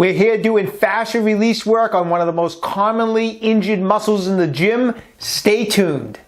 We're here doing fascia release work on one of the most commonly injured muscles in the gym. Stay tuned.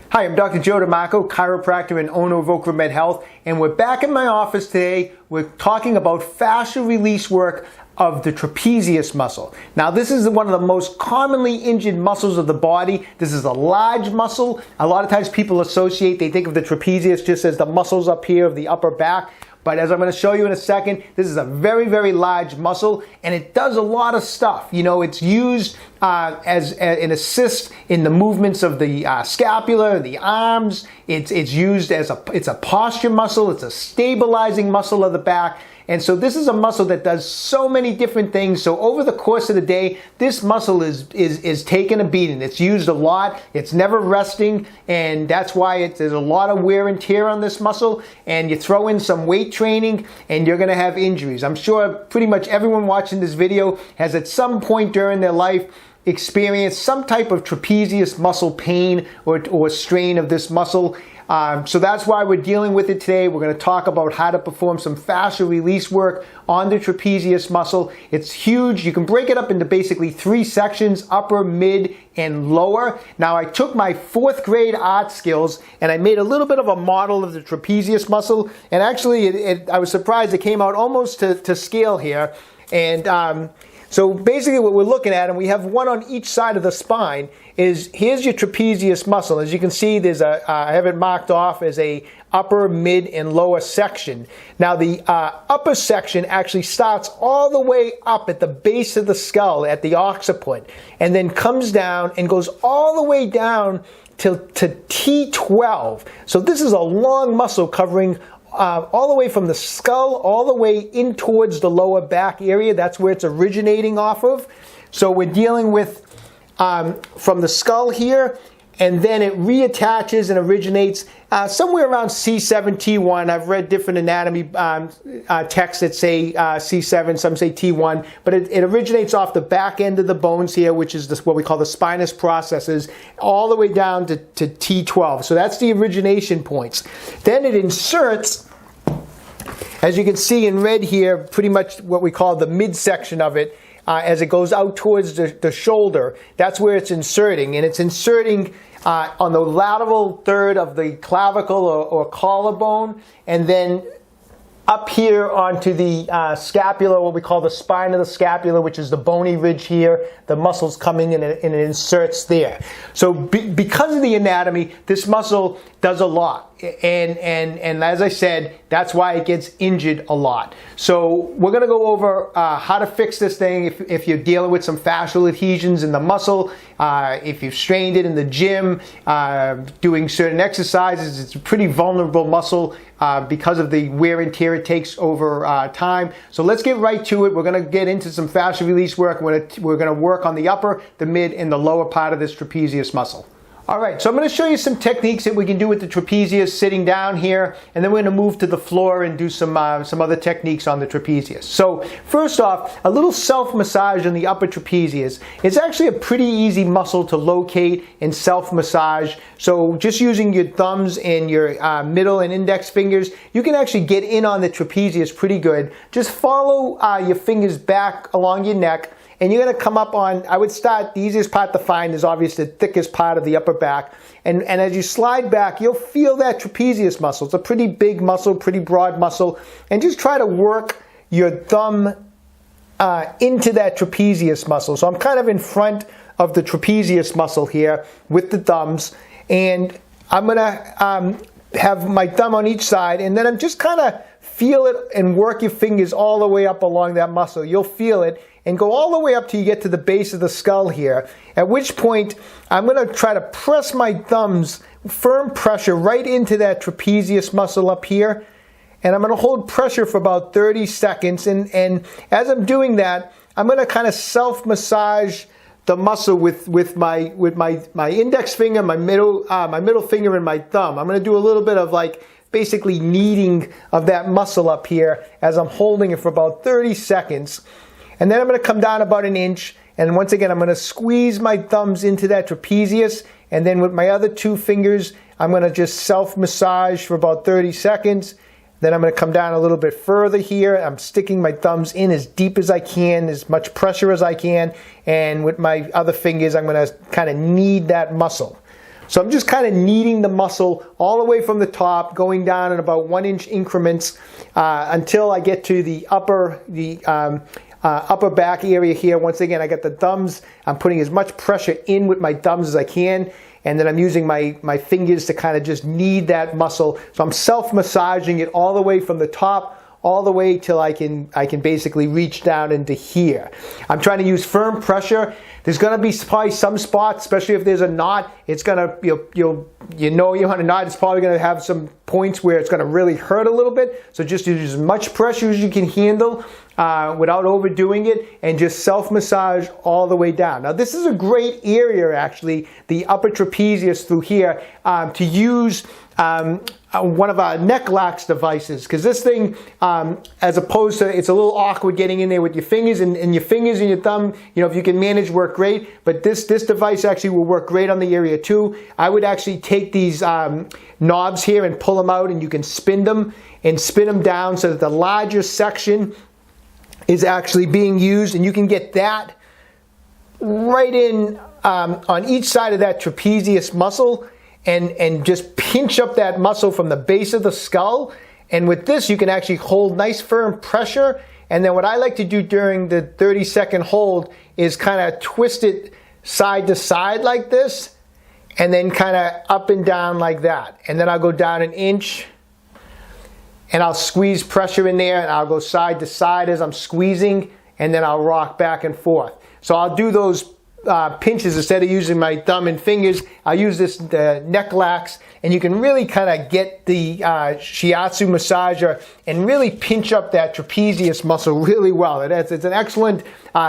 Hi, I'm Dr. Joe DeMarco, chiropractor and owner of OcraMed Health, and we're back in my office today. We're talking about fascia release work of the trapezius muscle. Now, this is one of the most commonly injured muscles of the body. This is a large muscle. A lot of times people they think of the trapezius just as the muscles up here of the upper back. But as I'm going to show you in a second, this is a very, very large muscle, and it does a lot of stuff. You know, it's used as an assist in the movements of the scapula, the arms. It's used as it's a posture muscle. It's a stabilizing muscle of the back. And so this is a muscle that does so many different things. So over the course of the day, this muscle is taking a beating. It's used a lot. It's never resting, and that's why there's a lot of wear and tear on this muscle. And you throw in some weight training, and you're going to have injuries. I'm sure pretty much everyone watching this video has at some point during their life experienced some type of trapezius muscle pain or strain of this muscle. So that's why we're dealing with it today. We're going to talk about how to perform some fascia release work on the trapezius muscle. It's huge. You can break it up into basically 3 sections: upper, mid, and lower. Now, I took my 4th grade art skills and I made a little bit of a model of the trapezius muscle. And actually, I was surprised it came out almost to scale here. And so basically what we're looking at, and we have one on each side of the spine, is here's your trapezius muscle. As you can see, I have it marked off as a upper, mid, and lower section. Now the upper section actually starts all the way up at the base of the skull at the occiput, and then comes down and goes all the way down to T12. So this is a long muscle covering all the way from the skull all the way in towards the lower back area. That's where it's originating off of. So we're dealing with from the skull here, and then it reattaches and originates somewhere around C7, T1. I've read different anatomy texts that say C7, some say T1, but it originates off the back end of the bones here, which is what we call the spinous processes, all the way down to T12. So that's the origination points. Then it inserts, as you can see in red here, pretty much what we call the midsection of it, as it goes out towards the shoulder. That's where it's inserting, and it's inserting on the lateral third of the clavicle or collarbone, and then up here onto the scapula, what we call the spine of the scapula, which is the bony ridge here. The muscle's coming in and it inserts there. So because of the anatomy, this muscle does a lot. And as I said, that's why it gets injured a lot. So we're going to go over how to fix this thing if you're dealing with some fascial adhesions in the muscle, if you've strained it in the gym, doing certain exercises. It's a pretty vulnerable muscle because of the wear and tear it takes over time. So let's get right to it. We're going to get into some fascia release work. We're going to work on the upper, the mid, and the lower part of this trapezius muscle. All right, so I'm going to show you some techniques that we can do with the trapezius sitting down here, and then we're going to move to the floor and do some other techniques on the trapezius. So first off, a little self-massage on the upper trapezius. It's actually a pretty easy muscle to locate and self-massage. So just using your thumbs and your middle and index fingers, you can actually get in on the trapezius pretty good. Just follow your fingers back along your neck, and you're going to come up on, I would start, the easiest part to find is obviously the thickest part of the upper back. And as you slide back, you'll feel that trapezius muscle. It's a pretty big muscle, pretty broad muscle. And just try to work your thumb into that trapezius muscle. So I'm kind of in front of the trapezius muscle here with the thumbs. And I'm going to have my thumb on each side. And then I'm just kind of feel it and work your fingers all the way up along that muscle. You'll feel it. And go all the way up till you get to the base of the skull here, at which point I'm going to try to press my thumbs, firm pressure right into that trapezius muscle up here, and I'm going to hold pressure for about 30 seconds, and as I'm doing that, I'm going to kind of self-massage the muscle with my index finger, my middle finger, and my thumb. I'm going to do a little bit of like basically kneading of that muscle up here as I'm holding it for about 30 seconds. And then I'm going to come down about an inch, And once again, I'm going to squeeze my thumbs into that trapezius. And then with my other 2 fingers, I'm going to just self-massage for about 30 seconds. Then I'm going to come down a little bit further here. I'm sticking my thumbs in as deep as I can, as much pressure as I can. And with my other fingers, I'm going to kind of knead that muscle. So I'm just kind of kneading the muscle all the way from the top, going down in about 1-inch increments until I get to the upper back area here. Once again, I got the thumbs. I'm putting as much pressure in with my thumbs as I can. And then I'm using my fingers to kind of just knead that muscle. So I'm self-massaging it all the way from the top, all the way till I can basically reach down into here. I'm trying to use firm pressure. There's going to be probably some spots, especially if there's a knot, it's going to, you know you want a knot, it's probably going to have some points where it's going to really hurt a little bit. So just use as much pressure as you can handle without overdoing it, and just self-massage all the way down. Now this is a great area actually, the upper trapezius through here, to use one of our neck lax devices, because this thing, as opposed to, it's a little awkward getting in there with your fingers, and your fingers and your thumb, if you can manage, work great, but this device actually will work great on the area too. I would actually take these knobs here and pull them out, and you can spin them down so that the larger section is actually being used, and you can get that right in on each side of that trapezius muscle, and just pinch up that muscle from the base of the skull. And with this, you can actually hold nice firm pressure. And then what I like to do during the 30-second hold is kind of twist it side to side like this, and then kind of up and down like that. And then I'll go down 1 inch, and I'll squeeze pressure in there, and I'll go side to side as I'm squeezing, and then I'll rock back and forth. So I'll do those pinches instead of using my thumb and fingers. I'll use this neck lax, and you can really kind of get the shiatsu massager and really pinch up that trapezius muscle really well. It's an excellent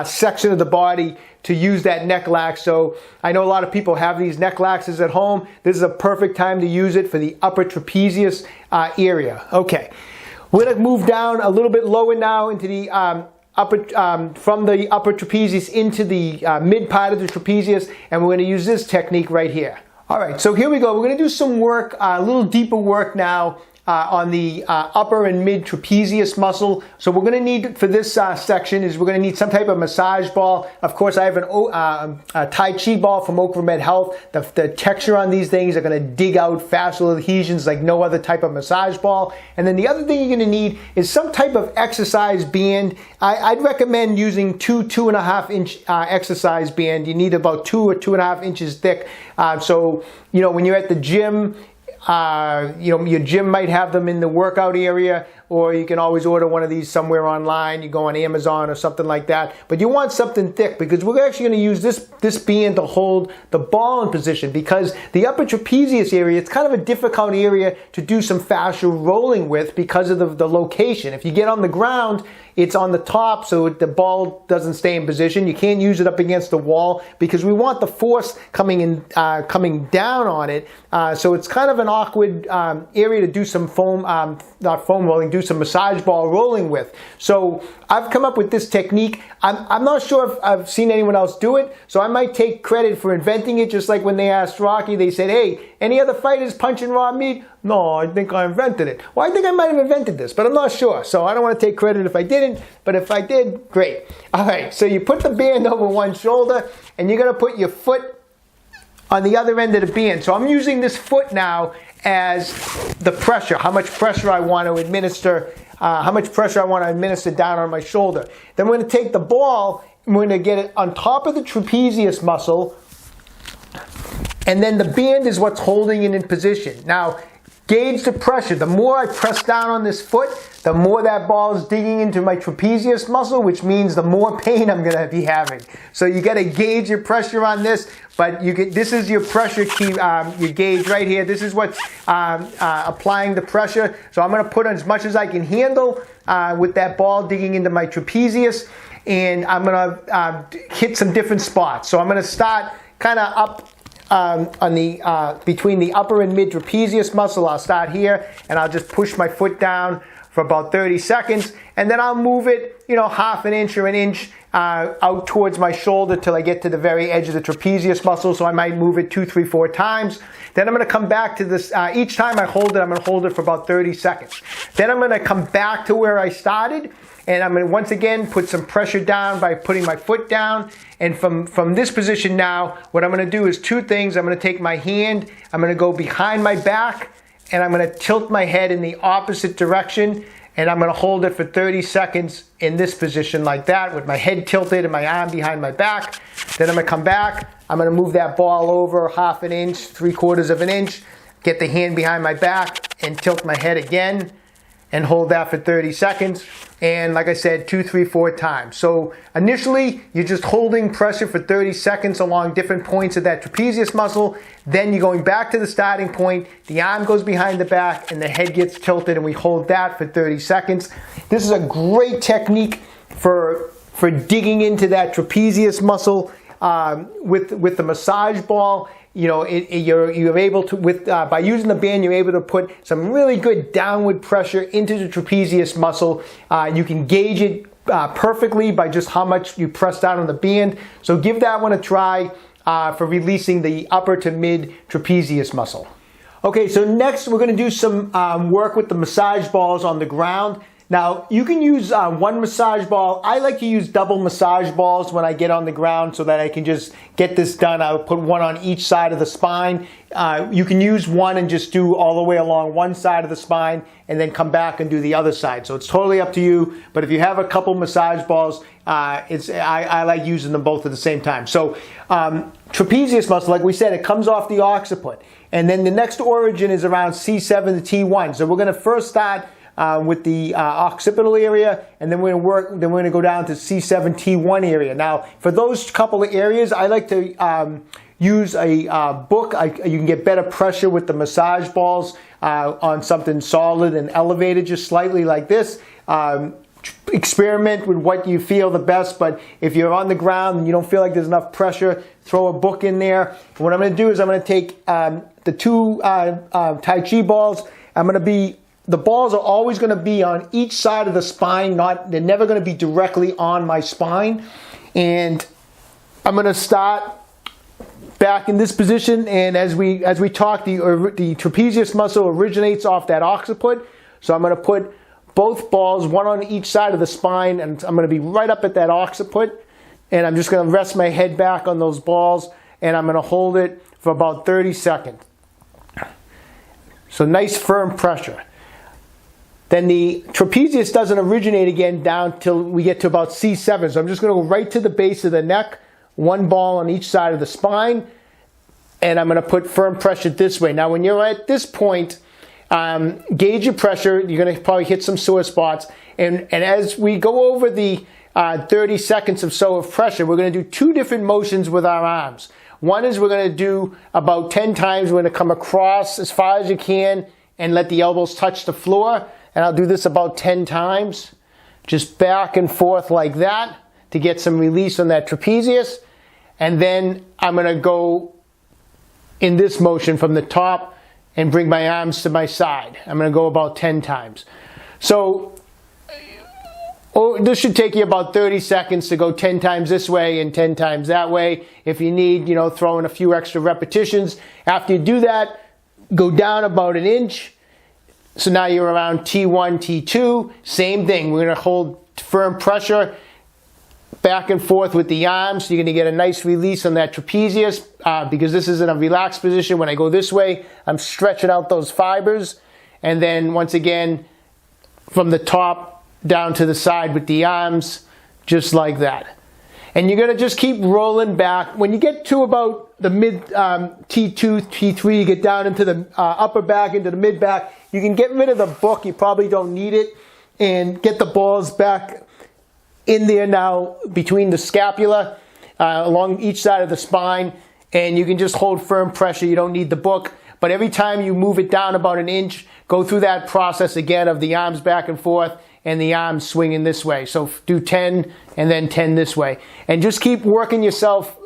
section of the body to use that neck lax. So I know a lot of people have these neck laxes at home. This is a perfect time to use it for the upper trapezius area. Okay, we're going to move down a little bit lower now into the from the upper trapezius into the mid part of the trapezius, and we're going to use this technique right here. All right, so here we go. We're going to do some work, a little deeper work now on the upper and mid trapezius muscle. So we're going to need, for this section, is we're going to need some type of massage ball. Of course, I have a Tai Chi ball from OcraMed Health. The texture on these things are going to dig out fascial adhesions like no other type of massage ball. And then the other thing you're going to need is some type of exercise band. I'd recommend using 2.5 inch exercise band. You need about 2 or 2.5 inches thick. So, when you're at the gym, your gym might have them in the workout area, or you can always order one of these somewhere online. You go on Amazon or something like that. But you want something thick, because we're actually going to use this band to hold the ball in position, because the upper trapezius area, it's kind of a difficult area to do some fascial rolling with because of the location. If you get on the ground, it's on the top, so the ball doesn't stay in position. You can't use it up against the wall, because we want the force coming down on it. So it's kind of an awkward area to do some not foam rolling, do some massage ball rolling with. So I've come up with this technique. I'm not sure if I've seen anyone else do it, so I might take credit for inventing it, just like when they asked Rocky, they said, "Hey, any other fighters punching raw meat?" "No, I think I invented it." Well, I think I might have invented this, but I'm not sure. So I don't want to take credit if I didn't, but if I did, great. All right, so you put the band over one shoulder, and you're going to put your foot on the other end of the band. So I'm using this foot now as the pressure, how much pressure I want to administer, down on my shoulder. Then we're going to take the ball, and we're going to get it on top of the trapezius muscle, and then the band is what's holding it in position. Now, gauge the pressure. The more I press down on this foot, the more that ball is digging into my trapezius muscle, which means the more pain I'm going to be having. So you got to gauge your pressure on this, but this is your pressure key, your gauge right here. This is what's applying the pressure. So I'm going to put as much as I can handle with that ball digging into my trapezius, and I'm going to hit some different spots. So I'm going to start kind of up on the between the upper and mid trapezius muscle. I'll start here, and I'll just push my foot down for about 30 seconds, and then I'll move it, half an inch or an inch out towards my shoulder till I get to the very edge of the trapezius muscle. So I might move it 2, 3, 4 times. Then I'm going to come back to this. Each time I hold it, I'm going to hold it for about 30 seconds. Then I'm going to come back to where I started, and I'm going to once again put some pressure down by putting my foot down. And from this position now, what I'm going to do is 2 things. I'm going to take my hand, I'm going to go behind my back, and I'm going to tilt my head in the opposite direction, and I'm going to hold it for 30 seconds in this position like that, with my head tilted and my arm behind my back. Then I'm going to come back, I'm going to move that ball over half an inch, 3/4 of an inch, get the hand behind my back and tilt my head again and hold that for 30 seconds. And like I said, 2, 3, 4 times. So initially, you're just holding pressure for 30 seconds along different points of that trapezius muscle. Then you're going back to the starting point. The arm goes behind the back and the head gets tilted, and we hold that for 30 seconds. This is a great technique for digging into that trapezius muscle with the massage ball. You're able to, by using the band, you're able to put some really good downward pressure into the trapezius muscle. You can gauge it perfectly by just how much you press down on the band. So give that one a try for releasing the upper to mid trapezius muscle. Okay, so next we're going to do some work with the massage balls on the ground. Now, you can use one massage ball. I like to use double massage balls when I get on the ground so that I can just get this done. I'll put one on each side of the spine. You can use one and just do all the way along one side of the spine and then come back and do the other side. So it's totally up to you. But if you have a couple massage balls, I like using them both at the same time. So trapezius muscle, like we said, it comes off the occiput. And then the next origin is around C7 to T1. So we're going to first start with the occipital area, and then we're going to go down to C7 T1 area. Now, for those couple of areas, I like to use a book. You can get better pressure with the massage balls on something solid and elevated, just slightly like this. Experiment with what you feel the best, but if you're on the ground and you don't feel like there's enough pressure, throw a book in there. What I'm going to do is I'm going to take the 2 Tai Chi balls. The balls are always going to be on each side of the spine. They're never going to be directly on my spine. And I'm going to start back in this position. And as we talk, the trapezius muscle originates off that occiput. So I'm going to put both balls, one on each side of the spine, and I'm going to be right up at that occiput. And I'm just going to rest my head back on those balls, and I'm going to hold it for about 30 seconds. So nice firm pressure. Then the trapezius doesn't originate again down till we get to about C7. So I'm just going to go right to the base of the neck, one ball on each side of the spine, and I'm going to put firm pressure this way. Now, when you're at this point, gauge your pressure. You're going to probably hit some sore spots. And as we go over the 30 seconds or so of pressure, we're going to do 2 different motions with our arms. One is we're going to do about 10 times. We're going to come across as far as you can and let the elbows touch the floor. And I'll do this about 10 times, just back and forth like that to get some release on that trapezius. And then I'm going to go in this motion from the top and bring my arms to my side. I'm going to go about 10 times. So this should take you about 30 seconds to go 10 times this way and 10 times that way. If you need, throw in a few extra repetitions. After you do that, go down about an inch. So now you're around T1, T2. Same thing. We're going to hold firm pressure back and forth with the arms. So you're going to get a nice release on that trapezius because this is in a relaxed position. When I go this way, I'm stretching out those fibers. And then once again, from the top down to the side with the arms, just like that. And you're going to just keep rolling back. When you get to about the mid T2, T3, you get down into the upper back, into the mid back. You can get rid of the book. You probably don't need it. And get the balls back in there now between the scapula, along each side of the spine. And you can just hold firm pressure. You don't need the book. But every time you move it down about an inch, go through that process again of the arms back and forth and the arms swinging this way. So do 10 and then 10 this way. And just keep working yourself,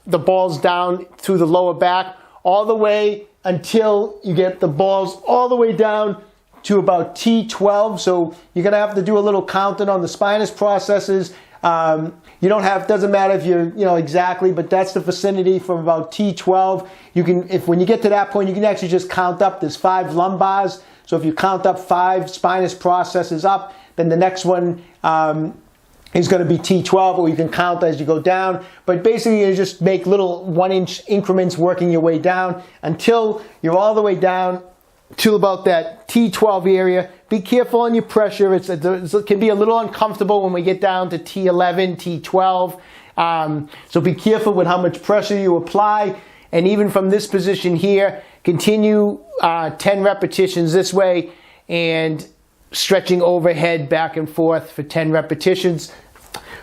the balls down through the lower back all the way until you get the balls all the way down to about T12. So you're going to have to do a little counting on the spinous processes. You don't have, doesn't matter if you're, exactly, but that's the vicinity from about T12. You can, when you get to that point, you can actually just count up. There's 5 lumbars. So if you count up 5 spinous processes up, then the next one is going to be T12, or you can count as you go down. But basically, you just make little 1-inch increments working your way down until you're all the way down to about that T12 area. Be careful on your pressure. It can be a little uncomfortable when we get down to T11, T12. So be careful with how much pressure you apply. And even from this position here, continue 10 repetitions this way and stretching overhead back and forth for 10 repetitions.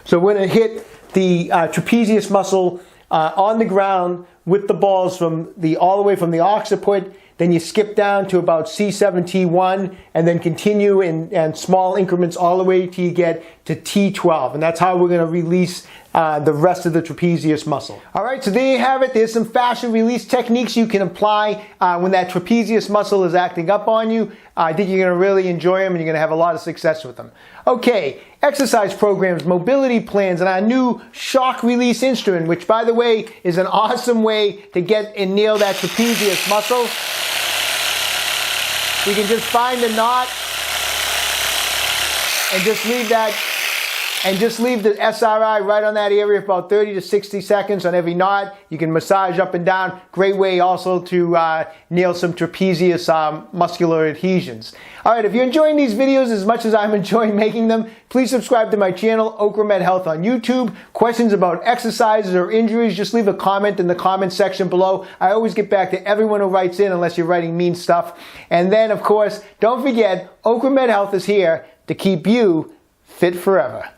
So we're going to hit the trapezius muscle on the ground with the balls all the way from the occiput. Then you skip down to about C7, T1, and then continue in small increments all the way till you get to T12. And that's how we're going to release the rest of the trapezius muscle. All right, so there you have it. There's some fascial release techniques you can apply when that trapezius muscle is acting up on you. I think you're going to really enjoy them, and you're going to have a lot of success with them. Okay, exercise programs, mobility plans, and our new shock release instrument, which, by the way, is an awesome way to get and nail that trapezius muscle. You can just find a knot and just leave that, and just leave the SRI right on that area for about 30 to 60 seconds on every knot. You can massage up and down. Great way also to nail some trapezius muscular adhesions. All right, if you're enjoying these videos as much as I'm enjoying making them, please subscribe to my channel, OcraMed Health on YouTube. Questions about exercises or injuries, just leave a comment in the comment section below. I always get back to everyone who writes in, unless you're writing mean stuff. And then, of course, don't forget, OcraMed Health is here to keep you fit forever.